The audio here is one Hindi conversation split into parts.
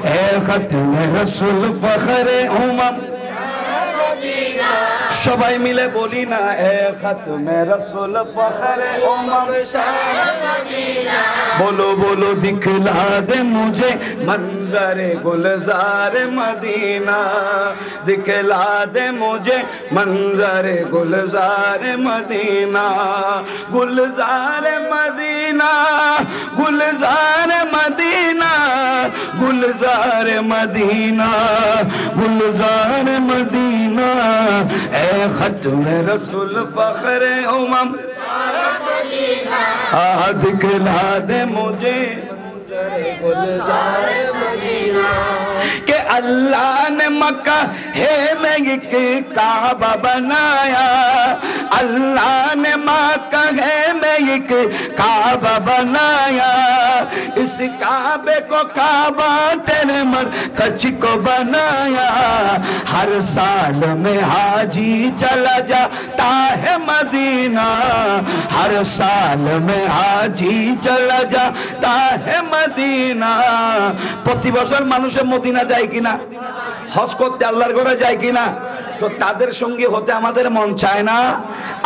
ए खत्म रसूल फखरे उमम সবাই মিলে বলি না এ খতমে রসুল ফখরে উম্মত শাহ মদিনা बोलो बोलो दिखला दे मुझे मंजरे गुलजार मदीना दिखला दे मुझे मंजरे गुलजार मदीना गुलजार मदीना गुलजार मदीना गुलजार मदीना गुलजार मदीना ए खत्म रसूल फखरे उमम दिखला दे मुझे गुलजार मदीना के अल्लाह ने मक्का है में एक काबा बनाया अल्लाह ने मक्का है में एक काबा बनाया इस काबे को काबा तेरे मरकज को बनाया हर साल में हाजी चला जाता है मदीना हर साल में हाजी चला जाता है मदीना प्रति बছর মানুষের মদিনা যায় কিনা হজ করতে আল্লাহর ঘরে যায় কিনা তো তাদের সঙ্গে হতে আমাদের মন চায় না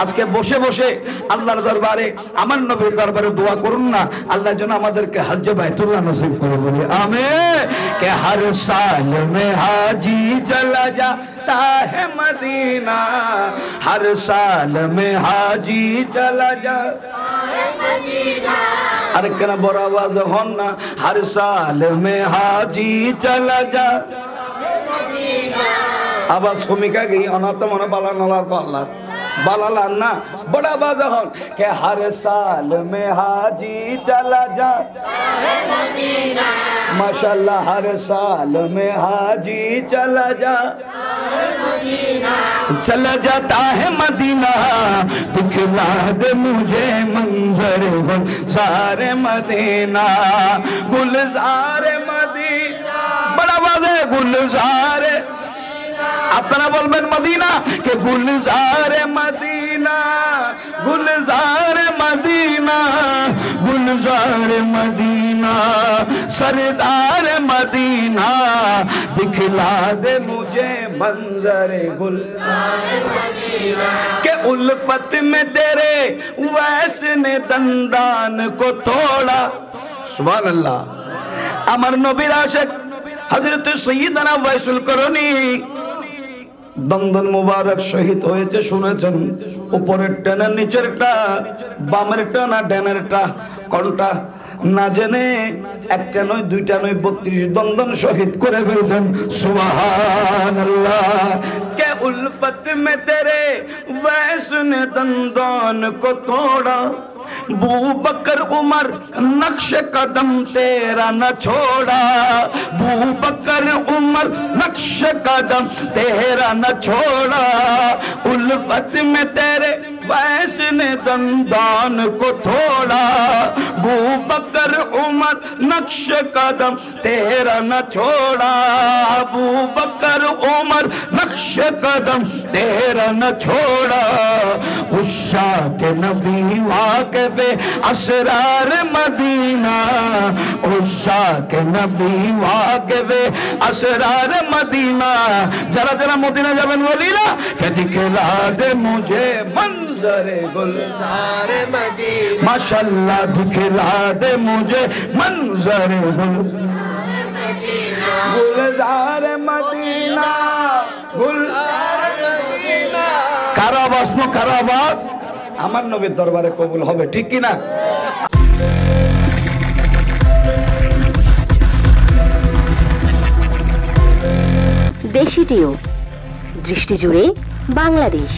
আজকে বসে বসে আল্লাহর দরবারে আমার নবীর দরবারে দোয়া করুন না আল্লাহ যেন আমাদেরকে হজ বাইতুল্লাহ নসিব করে বলে আমিন কে হর সাল মে হাজি চলা जाता है मदीना हर साल में हाजी चला जाता है मदीना अरे कना बड़ा आवाज होना हर साल में हाजी चला जाता है मदीना आवाज कमिका गई अनाथ मन बाला नलार पाला बाला ना बड़ा बाजा होन के हर साल में हाजी चला जाता है मदीना माशाल्लाह हर साल में हाजी चला जाता है मदीना चला जाता है मदीना दिखला दे मुझे मंजर सारे मदीना गुलजार मदीना बड़ा बाजा गुलजार अपना बोलबेन मदीना के गुलजार मदीना गुलजार मदीना गुलजार मदीना सरदार मदीना दिखला दे मुझे मंजरे गुलजार मदीना के उल्फत में तेरे वैसे ने दंदान को तोड़ा सुभान अल्लाह अमर नबीर आशिक हजरत सैयदना वैसुल करनी दंदन मुबारक शहीद হয়েছে শুনেছেন উপরের টানা নিচেরটা বামের টানা ডানেরটা কোনটা না জেনে একটা নয় দুইটা নয় 32 দন্দন শহীদ করে ফেলেছেন সুবহানাল্লাহ কে উলফত মে তেরে वैसने दंदन को तोड़ा बू बकर उमर नक्श कदम तेरा न छोड़ा बू बकर उमर नक्श कदम तेरा न छोड़ा उल्फत में तेरे वैसने दंदान को तोड़ा बू बकर उमर नक्श कदम तेरा न छोड़ा बू बकर उमर नक्श कदम तेरा न छोड़ा उषा के नबी वाक़िफ़े असरार मदीना उषा के नबी वाक़िफ़े असरार मदीना जरा जरा मदीना जाबेन बोली ना के दिखला दे मुझे मंजरे गुलजार मदीना माशाअल्लाह दिखला दे मुझे मंजरे गुलजार मदीना गुलजार मदीना गुलजार मदीना कारावास नो कारावास আমার নবীর দরবারে কবুল হবে ঠিক কি না দেশি টিউব দৃষ্টি জুড়ে বাংলাদেশ।